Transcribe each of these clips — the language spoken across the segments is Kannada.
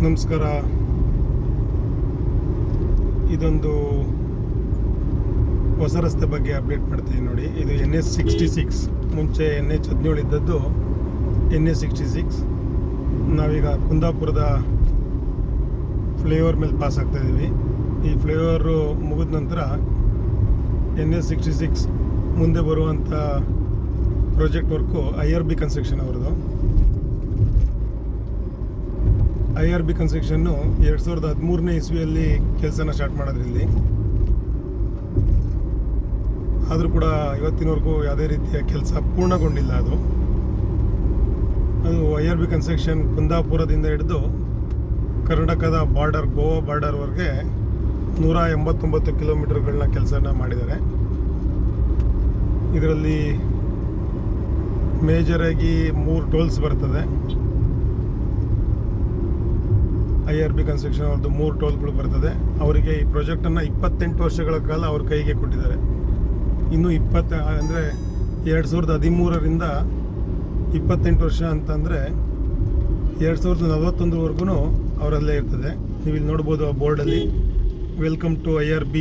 ನಮಸ್ಕಾರ. ಇದೊಂದು ಹೊಸ ರಸ್ತೆ ಬಗ್ಗೆ ಅಪ್ಡೇಟ್ ಮಾಡ್ತೀನಿ ನೋಡಿ. ಇದು NH66, ಮುಂಚೆ NH17 ಇದ್ದದ್ದು NH66. ನಾವೀಗ ಕುಂದಾಪುರದ ಫ್ಲೈಓವರ್ ಮೇಲೆ ಪಾಸ್ ಆಗ್ತಾ ಇದ್ದೀವಿ. ಈ ಫ್ಲೈಓವರು ಮುಗಿದ ನಂತರ NH66 ಮುಂದೆ ಬರುವಂಥ ಪ್ರಾಜೆಕ್ಟ್ ವರ್ಕು IRB ಕನ್ಸ್ಟ್ರಕ್ಷನ್ ಅವ್ರದ್ದು. IRB ಕನ್ಸ್ಟ್ರಕ್ಷನ್ನು 2013ನೇ ಇಸ್ವಿಯಲ್ಲಿ ಕೆಲಸನ ಸ್ಟಾರ್ಟ್ ಮಾಡೋದ್ರಲ್ಲಿ, ಆದರೂ ಕೂಡ ಇವತ್ತಿನವರೆಗೂ ಯಾವುದೇ ರೀತಿಯ ಕೆಲಸ ಪೂರ್ಣಗೊಂಡಿಲ್ಲ. ಅದು IRB ಕನ್ಸ್ಟ್ರಕ್ಷನ್ ಕುಂದಾಪುರದಿಂದ ಹಿಡಿದು ಕರ್ನಾಟಕದ ಬಾರ್ಡರ್, ಗೋವಾ ಬಾರ್ಡರ್ವರೆಗೆ 189 ಕಿಲೋಮೀಟರ್ಗಳನ್ನ ಕೆಲಸನ ಮಾಡಿದ್ದಾರೆ. ಇದರಲ್ಲಿ ಮೇಜರಾಗಿ 3 ಟೋಲ್ಸ್ ಬರ್ತದೆ. IRB ಕನ್ಸ್ಟ್ರಕ್ಷನ್ ಅವ್ರದ್ದು 3 ಟೋಲ್ಗಳು ಬರ್ತದೆ. ಅವರಿಗೆ ಈ ಪ್ರಾಜೆಕ್ಟನ್ನು 28 ವರ್ಷಗಳ ಕಾಲ ಅವ್ರ ಕೈಗೆ ಕೊಟ್ಟಿದ್ದಾರೆ. ಇನ್ನು 2013ರಿಂದ 28 ವರ್ಷ ಅಂತಂದರೆ 2041ವರೆಗೂ ಅವರಲ್ಲೇ ಇರ್ತದೆ. ನೀವು ಇಲ್ಲಿ ನೋಡ್ಬೋದು ಆ ಬೋರ್ಡಲ್ಲಿ, welcome to IRB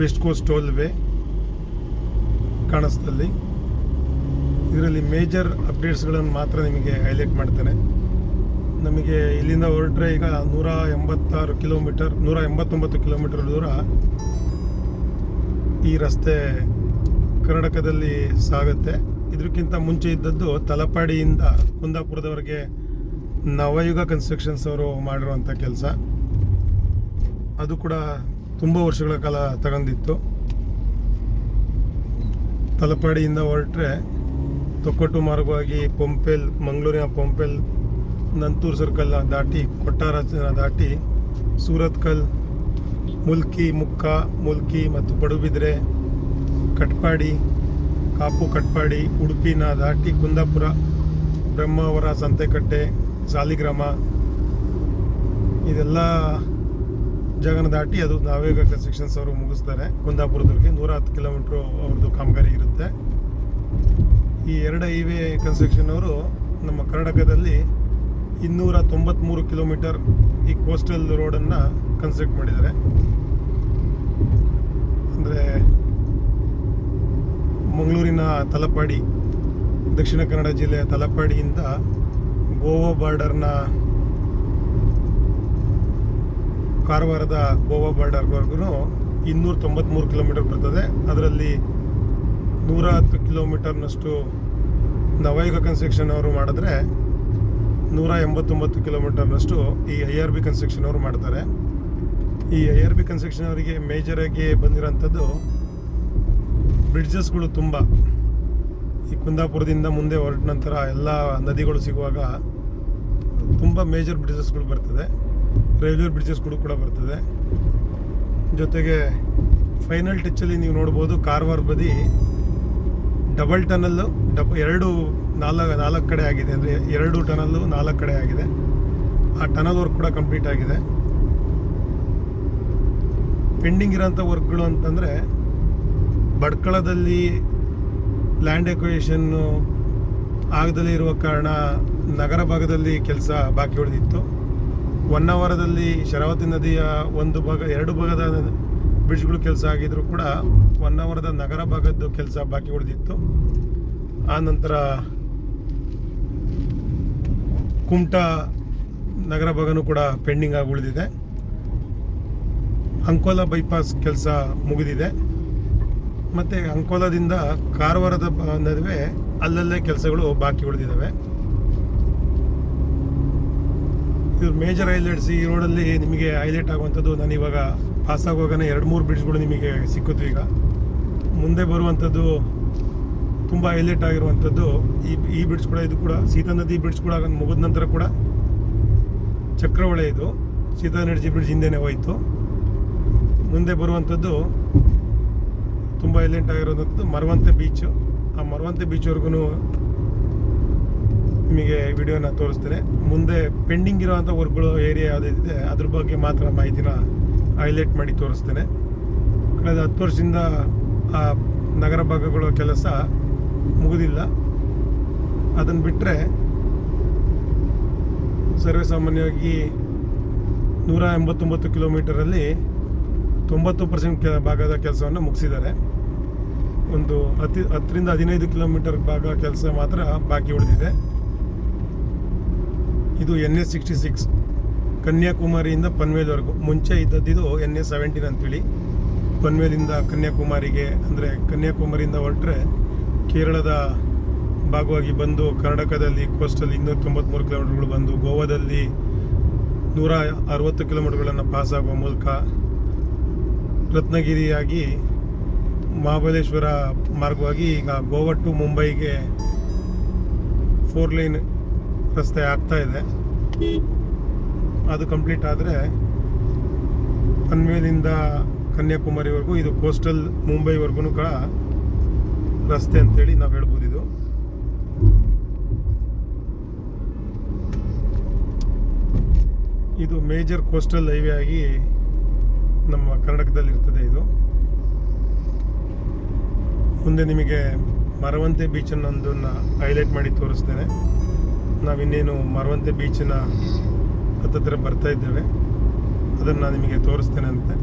west coast toll way ಕಾಣಿಸ್ತಲ್ಲಿ. ಇದರಲ್ಲಿ ಮೇಜರ್ ಅಪ್ಡೇಟ್ಸ್ಗಳನ್ನು ಮಾತ್ರ ನಿಮಗೆ ಹೈಲೈಟ್ ಮಾಡ್ತೇನೆ. ನಮಗೆ ಇಲ್ಲಿಂದ ಹೊರಟ್ರೆ ಈಗ 189 ಕಿಲೋಮೀಟರ್ ದೂರ ಈ ರಸ್ತೆ ಕರ್ನಾಟಕದಲ್ಲಿ ಸಾಗುತ್ತೆ. ಇದಕ್ಕಿಂತ ಮುಂಚೆ ಇದ್ದದ್ದು ತಲಪಾಡಿಯಿಂದ ಕುಂದಾಪುರದವರೆಗೆ ನವಯುಗ ಕನ್ಸ್ಟ್ರಕ್ಷನ್ಸ್ ಅವರು ಮಾಡಿರುವಂಥ ಕೆಲಸ. ಅದು ಕೂಡ ತುಂಬ ವರ್ಷಗಳ ಕಾಲ ತಗೊಂಡಿತ್ತು. ತಲಪಾಡಿಯಿಂದ ಹೊರಟ್ರೆ ತೊಕ್ಕೊಟ್ಟು ಮಾರ್ಗವಾಗಿ ಪಂಪೆಲ್, ಮಂಗಳೂರಿನ ಪಂಪೆಲ್, ನಂತೂರು ಸರ್ಕಲ್ನ ದಾಟಿ, ಕೊಟ್ಟಾರ ದಾಟಿ, ಸೂರತ್ಕಲ್, ಮುಲ್ಕಿ ಮತ್ತು ಪಡುಬಿದ್ರೆ, ಕಟ್ಪಾಡಿ, ಕಾಪು ಕಟ್ಪಾಡಿ, ಉಡುಪಿನ ದಾಟಿ ಕುಂದಾಪುರ, ಬ್ರಹ್ಮಾವರ, ಸಂತೆಕಟ್ಟೆ, ಸಾಲಿಗ್ರಾಮ, ಇದೆಲ್ಲ ಜಾಗನ ದಾಟಿ ಅದು ನವಯುಗ ಕನ್ಸ್ಟ್ರಕ್ಷನ್ಸ್ ಅವರು ಮುಗಿಸ್ತಾರೆ. ಕುಂದಾಪುರದವರೆಗೆ 110 ಕಿಲೋಮೀಟ್ರು ಅವ್ರದ್ದು ಕಾಮಗಾರಿ ಇರುತ್ತೆ. ಈ 2 ಹೈವೇ ಕನ್ಸ್ಟ್ರಕ್ಷನ್ ಅವರು ನಮ್ಮ ಕರ್ನಾಟಕದಲ್ಲಿ 293 ಕಿಲೋಮೀಟರ್ ಈ ಕೋಸ್ಟಲ್ ರೋಡನ್ನು ಕನ್ಸ್ಟ್ರಕ್ಟ್ ಮಾಡಿದ್ದಾರೆ. ಅಂದರೆ ಮಂಗಳೂರಿನ ತಲಪಾಡಿ, ದಕ್ಷಿಣ ಕನ್ನಡ ಜಿಲ್ಲೆಯ ತಲಪಾಡಿಯಿಂದ ಗೋವಾ ಬಾರ್ಡರ್ನ ಕಾರವಾರದ ಗೋವಾ ಬಾರ್ಡರ್ವರೆಗೂ 293 ಕಿಲೋಮೀಟರ್ ಬರ್ತದೆ. ಅದರಲ್ಲಿ 110 ಕಿಲೋಮೀಟರ್ನಷ್ಟು ನವಯುಗ ಕನ್ಸ್ಟ್ರಕ್ಷನ್ ಅವರು ಮಾಡಿದ್ರೆ 189 ಕಿಲೋಮೀಟರ್ನಷ್ಟು ಈ IRB ಕನ್ಸ್ಟ್ರಕ್ಷನ್ ಅವರು ಮಾಡ್ತಾರೆ. ಈ IRB ಕನ್ಸ್ಟ್ರಕ್ಷನ್ ಅವರಿಗೆ ಮೇಜರಾಗಿ ಬಂದಿರೋಂಥದ್ದು ಬ್ರಿಡ್ಜಸ್ಗಳು ತುಂಬ. ಈ ಕುಂದಾಪುರದಿಂದ ಮುಂದೆ ಹೊರಟ ನಂತರ ಎಲ್ಲ ನದಿಗಳು ಸಿಗುವಾಗ ತುಂಬ ಮೇಜರ್ ಬ್ರಿಡ್ಜಸ್ಗಳು ಬರ್ತದೆ. ರೈಲ್ವೆ ಬ್ರಿಡ್ಜಸ್ಗಳು ಕೂಡ ಬರ್ತದೆ. ಜೊತೆಗೆ ಫೈನಲ್ ಟಚ್ಚಲ್ಲಿ ನೀವು ನೋಡ್ಬೋದು, ಕಾರವಾರ ಬದಿ ಡಬಲ್ ಟನಲ್ಲು, 4 ಕಡೆ ಆಗಿದೆ. ಅಂದರೆ 2 ಟನಲ್ಲು 4 ಕಡೆ ಆಗಿದೆ. ಆ ಟನಲ್ ವರ್ಕ್ ಕೂಡ ಕಂಪ್ಲೀಟ್ ಆಗಿದೆ. ಪೆಂಡಿಂಗ್ ಇರೋಂಥ ವರ್ಕ್ಗಳು ಅಂತಂದರೆ, ಬಡ್ಕಳದಲ್ಲಿ ಲ್ಯಾಂಡ್ ಎಕ್ವಿಷನ್ನು ಆಗದಲ್ಲೇ ಇರುವ ಕಾರಣ ನಗರ ಭಾಗದಲ್ಲಿ ಕೆಲಸ ಬಾಕಿ ಉಳಿದಿತ್ತು. ಹೊನ್ನಾವರದಲ್ಲಿ ಶರಾವತಿ ನದಿಯ 2 ಭಾಗದ ಬ್ರಿಡ್ಜ್ಗಳು ಕೆಲಸ ಆಗಿದ್ರು ಕೂಡ ಹೊನ್ನಾವರದ ನಗರ ಭಾಗದ್ದು ಕೆಲಸ ಬಾಕಿ ಉಳಿದಿತ್ತು. ಆ ನಂತರ ಕುಮಟಾ ನಗರ ಭಾಗನೂ ಕೂಡ ಪೆಂಡಿಂಗ್ ಆಗಿ ಉಳಿದಿದೆ. ಅಂಕೋಲಾ ಬೈಪಾಸ್ ಕೆಲಸ ಮುಗಿದಿದೆ. ಮತ್ತು ಅಂಕೋಲಾದಿಂದ ಕಾರವಾರದ ನಡುವೆ ಅಲ್ಲಲ್ಲೇ ಕೆಲಸಗಳು ಬಾಕಿ ಉಳಿದಿದ್ದಾವೆ. ಇದು ಮೇಜರ್ ಹೈಲೈಟ್ಸ್. ಈ ರೋಡಲ್ಲಿ ನಿಮಗೆ ಹೈಲೈಟ್ ಆಗುವಂಥದ್ದು, ನಾನು ಇವಾಗ ಪಾಸ್ ಆಗುವಾಗನೇ 2-3 ಬ್ರಿಡ್ಜ್ಗಳು ನಿಮಗೆ ಸಿಕ್ಕುತ್ತೆ. ಈಗ ಮುಂದೆ ಬರುವಂಥದ್ದು ತುಂಬ ಹೈಲೈಟ್ ಆಗಿರುವಂಥದ್ದು ಈ ಬ್ರಿಡ್ಜ್ ಕೂಡ. ಇದು ಕೂಡ ಸೀತಾ ನದಿ ಬ್ರಿಡ್ಜ್ ಕೂಡ ಮುಗಿದ ನಂತರ ಕೂಡ ಚಕ್ರಹೊಳೆ, ಇದು ಸೀತಾ ನದಿ ಬ್ರಿಡ್ಜ್ ಹಿಂದೆನೇ ಹೋಯಿತು. ಮುಂದೆ ಬರುವಂಥದ್ದು ತುಂಬ ಹೈಲೈಟ್ ಆಗಿರುವಂಥದ್ದು ಮರವಂತೆ ಬೀಚು. ಆ ಮರವಂತೆ ಬೀಚ್ವರೆಗೂ ನಿಮಗೆ ವಿಡಿಯೋನ ತೋರಿಸ್ತೇನೆ. ಮುಂದೆ ಪೆಂಡಿಂಗ್ ಇರೋವಂಥ ವರ್ಕ್ಗಳು ಏರಿಯಾ ಯಾವುದಿದೆ ಅದ್ರ ಬಗ್ಗೆ ಮಾತ್ರ ಮಾಹಿತಿನ ಹೈಲೈಟ್ ಮಾಡಿ ತೋರಿಸ್ತೇನೆ. ಕಳೆದ 10 ವರ್ಷದಿಂದ ಆ ನಗರ ಭಾಗಗಳ ಕೆಲಸ ಮುಗಿದಿಲ್ಲ. ಅದನ್ನು ಬಿಟ್ಟರೆ ಸರ್ವೇ ಸಾಮಾನ್ಯವಾಗಿ 189 ಕಿಲೋಮೀಟರಲ್ಲಿ 90% ಭಾಗದ ಕೆಲಸವನ್ನು ಮುಗಿಸಿದ್ದಾರೆ. ಒಂದು 10ರಿಂದ 15 ಕಿಲೋಮೀಟರ್ ಭಾಗ ಕೆಲಸ ಮಾತ್ರ ಬಾಕಿ ಉಳಿದಿದೆ. ಇದು NH-66 ಕನ್ಯಾಕುಮಾರಿಯಿಂದ ಪನ್ವೇಲ್ವರೆಗೂ. ಮುಂಚೆ ಇದ್ದದ್ದು NH-17 ಅಂತೇಳಿ. ಪನ್ವೇಲಿಂದ ಕನ್ಯಾಕುಮಾರಿಗೆ, ಅಂದರೆ ಕನ್ಯಾಕುಮಾರಿಯಿಂದ ಹೊರಟ್ರೆ ಕೇರಳದ ಭಾಗವಾಗಿ ಬಂದು ಕರ್ನಾಟಕದಲ್ಲಿ ಕೋಸ್ಟಲ್ 293 ಕಿಲೋಮೀಟರ್ಗಳು ಬಂದು ಗೋವಾದಲ್ಲಿ 160 ಕಿಲೋಮೀಟರ್ಗಳನ್ನು ಪಾಸ್ ಆಗುವ ಮೂಲಕ ರತ್ನಗಿರಿಯಾಗಿ ಮಹಾಬಲೇಶ್ವರ ಮಾರ್ಗವಾಗಿ ಈಗ ಗೋವಾ ಟು ಮುಂಬೈಗೆ 4 ಲೈನ್ ರಸ್ತೆ ಆಗ್ತಾ ಇದೆ. ಅದು ಕಂಪ್ಲೀಟ್ ಆದರೆ ಪನ್ವೇಲಿಂದ ಕನ್ಯಾಕುಮಾರಿವರೆಗೂ ಇದು ಕೋಸ್ಟಲ್ ಮುಂಬೈವರೆಗೂ ಕೂಡ ರಸ್ತೆ ಅಂತೇಳಿ ನಾವು ಹೇಳ್ಬೋದು. ಇದು ಮೇಜರ್ ಕೋಸ್ಟಲ್ ಹೈವೇ ಆಗಿ ನಮ್ಮ ಕರ್ನಾಟಕದಲ್ಲಿ ಇರ್ತದೆ. ಇದು ಮುಂದೆ ನಿಮಗೆ ಮರವಂತೆ ಬೀಚ್ ಅನ್ನೊಂದನ್ನು ಹೈಲೈಟ್ ಮಾಡಿ ತೋರಿಸ್ತೇನೆ. ನಾವಿನ್ನೇನು ಮರವಂತೆ ಬೀಚಿನ ಹತ್ತಿರ ಬರ್ತಾ ಇದ್ದೇವೆ, ಅದನ್ನು ನಿಮಗೆ ತೋರಿಸ್ತೇನೆ ಅಂತೆ.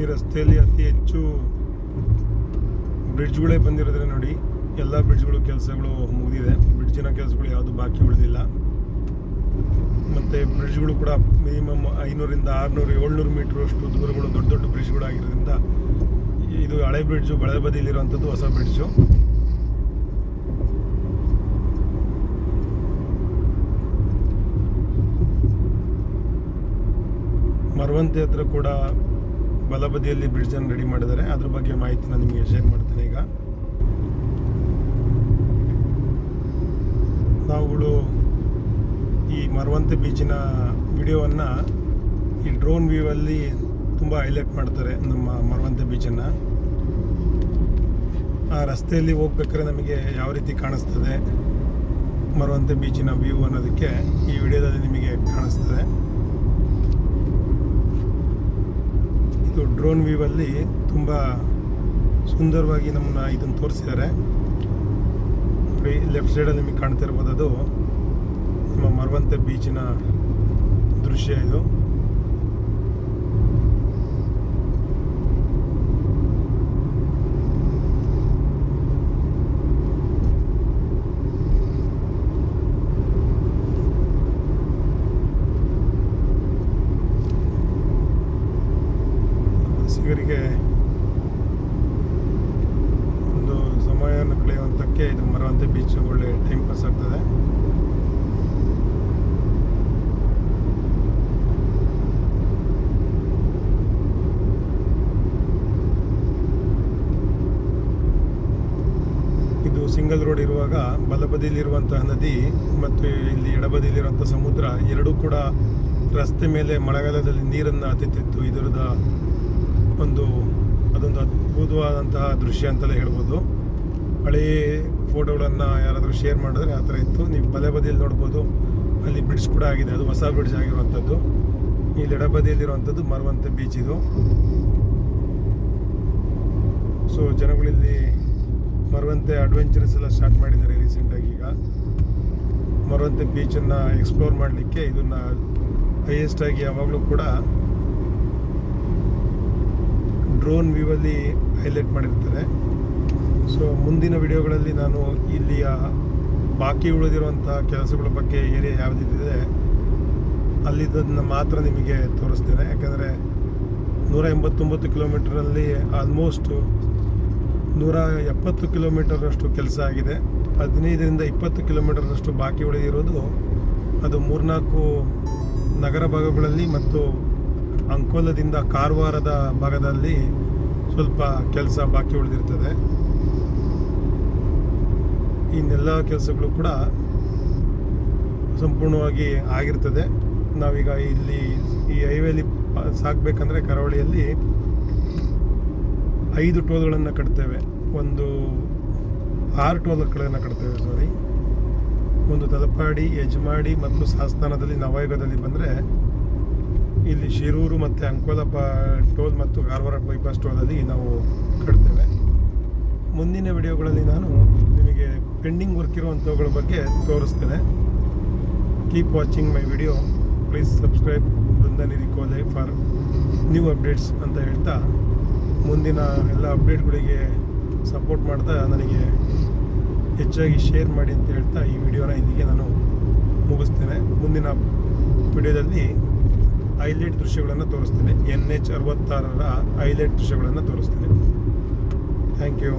ಈ ರಸ್ತೆಯಲ್ಲಿ ಅತಿ ಹೆಚ್ಚು ಬ್ರಿಡ್ಜ್ಗಳೇ ಬಂದಿರೋದ್ರೆ ನೋಡಿ, ಎಲ್ಲ ಬ್ರಿಡ್ಜ್ಗಳು ಕೆಲಸಗಳು ಮುಗಿದಿದೆ. ಬ್ರಿಡ್ಜಿನ ಕೆಲಸಗಳು ಯಾವುದು ಬಾಕಿ ಉಳಿದಿಲ್ಲ. ಮತ್ತು ಬ್ರಿಡ್ಜ್ಗಳು ಕೂಡ ಮಿನಿಮಮ್ 500ರಿಂದ 600, 700 ಮೀಟ್ರ್ ಅಷ್ಟು ದೂರಗಳು ದೊಡ್ಡ ದೊಡ್ಡ ಬ್ರಿಡ್ಜ್ಗಳು ಆಗಿರೋದ್ರಿಂದ ಇದು ಹಳೆ ಬ್ರಿಡ್ಜು, ಬಳೆ ಬದಿಯಲ್ಲಿರುವಂಥದ್ದು ಹೊಸ ಬ್ರಿಡ್ಜು. ಮರವಂತೆ ಹತ್ರ ಕೂಡ ಬಲಬದಿಯಲ್ಲಿ ಬ್ರಿಡ್ಜನ್ನು ರೆಡಿ ಮಾಡಿದ್ದಾರೆ. ಅದ್ರ ಬಗ್ಗೆ ಮಾಹಿತಿನ ನಿಮಗೆ ಶೇರ್ ಮಾಡ್ತೇನೆ. ಈಗ ನಾವುಗಳು ಈ ಮರವಂತೆ ಬೀಚಿನ ವಿಡಿಯೋವನ್ನು ಈ ಡ್ರೋನ್ ವ್ಯೂವಲ್ಲಿ ತುಂಬ ಹೈಲೈಟ್ ಮಾಡ್ತಾರೆ ನಮ್ಮ ಮರವಂತೆ ಬೀಚನ್ನು. ಆ ರಸ್ತೆಯಲ್ಲಿ ಹೋಗ್ಬೇಕಾದ್ರೆ ನಮಗೆ ಯಾವ ರೀತಿ ಕಾಣಿಸ್ತದೆ ಮರವಂತೆ ಬೀಚಿನ ವ್ಯೂ ಅನ್ನೋದಕ್ಕೆ ಈ ವಿಡಿಯೋದಲ್ಲಿ ನಿಮಗೆ ಕಾಣಿಸ್ತದೆ. ಇದು ಡ್ರೋನ್ ವ್ಯೂವಲ್ಲಿ ತುಂಬ ಸುಂದರವಾಗಿ ನಮ್ಮನ್ನ ಇದನ್ನು ತೋರಿಸಿದ್ದಾರೆ ನೋಡಿ. ಲೆಫ್ಟ್ ಸೈಡಲ್ಲಿ ನಿಮಗೆ ಕಾಣ್ತಾ ಇರ್ಬೋದು, ಅದು ನಮ್ಮ ಮರವಂತೆ ಬೀಚಿನ ದೃಶ್ಯ ಇದು. ಸಿಗರಿಗೆ ಒಂದು ಸಮಯವನ್ನು ಕಳೆಯುವಂಥಕ್ಕೆ ಇದು ಮರವಂತೆ ಬೀಚ್ ಒಳ್ಳೆ ಟೈಮ್ ಪಾಸ್ ಆಗ್ತದೆ. ಇದು ಸಿಂಗಲ್ ರೋಡ್ ಇರುವಾಗ ಬಲಬದಿಯಲ್ಲಿರುವಂತಹ ನದಿ ಮತ್ತು ಇಲ್ಲಿ ಎಡಬದಿಯಲ್ಲಿರುವಂಥ ಸಮುದ್ರ ಎರಡೂ ಕೂಡ ರಸ್ತೆ ಮೇಲೆ ಮಳೆಗಾಲದಲ್ಲಿ ನೀರನ್ನು ಹತ್ತಿತ್ತು. ಇದರದ ಅದೊಂದು ಅದ್ಭುತವಾದಂತಹ ದೃಶ್ಯ ಅಂತಲೇ ಹೇಳ್ಬೋದು. ಹಳೆಯ ಫೋಟೋಗಳನ್ನು ಯಾರಾದರೂ ಶೇರ್ ಮಾಡಿದ್ರೆ ಆ ಥರ ಇತ್ತು. ನೀವು ಬದಿಯಲ್ಲಿ ನೋಡ್ಬೋದು, ಅಲ್ಲಿ ಬ್ರಿಡ್ಜ್ ಕೂಡ ಆಗಿದೆ, ಅದು ಹೊಸ ಬ್ರಿಡ್ಜ್ ಆಗಿರುವಂಥದ್ದು. ಇಲ್ಲಿ ಎಡಬದಿಯಲ್ಲಿರುವಂಥದ್ದು ಮರವಂತೆ ಬೀಚ್ ಇದು. ಸೊ ಜನಗಳಿಲ್ಲಿ ಮರವಂತೆ ಅಡ್ವೆಂಚರ್ಸ್ ಎಲ್ಲ ಸ್ಟಾರ್ಟ್ ಮಾಡಿದ್ದಾರೆ ರೀಸೆಂಟಾಗಿ. ಈಗ ಮರವಂತೆ ಬೀಚನ್ನು ಎಕ್ಸ್ಪ್ಲೋರ್ ಮಾಡಲಿಕ್ಕೆ ಇದನ್ನು ಹೈಯೆಸ್ಟಾಗಿ ಯಾವಾಗಲೂ ಕೂಡ ಡ್ರೋನ್ ವ್ಯೂವಲ್ಲಿ ಹೈಲೈಟ್ ಮಾಡಿರ್ತಾರೆ. ಸೊ ಮುಂದಿನ ವಿಡಿಯೋಗಳಲ್ಲಿ ನಾನು ಇಲ್ಲಿಯ ಬಾಕಿ ಉಳಿದಿರುವಂಥ ಕೆಲಸಗಳ ಬಗ್ಗೆ ಏರಿಯಾ ಯಾವುದಿದೆ ಅಲ್ಲಿದ್ದನ್ನು ಮಾತ್ರ ನಿಮಗೆ ತೋರಿಸ್ತೇನೆ. ಯಾಕಂದರೆ 189 ಕಿಲೋಮೀಟ್ರಲ್ಲಿ ಆಲ್ಮೋಸ್ಟ್ 170 ಕಿಲೋಮೀಟರ್ನಷ್ಟು ಕೆಲಸ ಆಗಿದೆ. 15ರಿಂದ 20 ಕಿಲೋಮೀಟರ್ನಷ್ಟು ಬಾಕಿ ಉಳಿದಿರೋದು ಅದು 3-4 ನಗರ ಭಾಗಗಳಲ್ಲಿ ಮತ್ತು ಅಂಕೋಲದಿಂದ ಕಾರವಾರದ ಭಾಗದಲ್ಲಿ ಸ್ವಲ್ಪ ಕೆಲಸ ಬಾಕಿ ಉಳಿದಿರ್ತದೆ. ಇನ್ನೆಲ್ಲ ಕೆಲಸಗಳು ಕೂಡ ಸಂಪೂರ್ಣವಾಗಿ ಆಗಿರ್ತದೆ. ನಾವೀಗ ಇಲ್ಲಿ ಈ ಹೈವೇಲಿ ಸಾಗಬೇಕಂದ್ರೆ ಕರಾವಳಿಯಲ್ಲಿ 5 ಟೋಲ್ಗಳನ್ನು ಕಟ್ತೇವೆ. 6 ಟೋಲ್ಗಳನ್ನು ಕಟ್ತೇವೆ. ಒಂದು ತಲಪಾಡಿ, ಯಜಮಾಡಿ ಮತ್ತು ಸಾಸ್ತಾನದಲ್ಲಿ ನವಯುಗದಲ್ಲಿ ಬಂದರೆ ಇಲ್ಲಿ ಶಿರೂರು ಮತ್ತು ಅಂಕೋಲ ಟೋಲ್ ಮತ್ತು ಕಾರವಾರ ಬೈಪಾಸ್ ಟೋಲಲ್ಲಿ ನಾವು ಕಟ್ತೇವೆ. ಮುಂದಿನ ವಿಡಿಯೋಗಳಲ್ಲಿ ನಾನು ನಿಮಗೆ ಪೆಂಡಿಂಗ್ ವರ್ಕ್ ಇರುವಂಥವುಗಳ ಬಗ್ಗೆ ತೋರಿಸ್ತೇನೆ. Keep watching my video, please subscribe Brindanidhi ಕೋಲೆ ಫಾರ್ ನ್ಯೂ ಅಪ್ಡೇಟ್ಸ್ ಅಂತ ಹೇಳ್ತಾ, ಮುಂದಿನ ಎಲ್ಲ ಅಪ್ಡೇಟ್ಗಳಿಗೆ ಸಪೋರ್ಟ್ ಮಾಡ್ತಾ ನನಗೆ ಹೆಚ್ಚಾಗಿ ಶೇರ್ ಮಾಡಿ ಅಂತ ಹೇಳ್ತಾ ಈ ವಿಡಿಯೋನ ಇಲ್ಲಿಗೆ ನಾನು ಮುಗಿಸ್ತೇನೆ. ಮುಂದಿನ ವಿಡಿಯೋದಲ್ಲಿ ಹೈಲೈಟ್ ದೃಶ್ಯಗಳನ್ನು ತೋರಿಸ್ತೇನೆ. NH 66ರ ಹೈಲೈಟ್ ದೃಶ್ಯಗಳನ್ನು ತೋರಿಸ್ತೇನೆ. Thank you.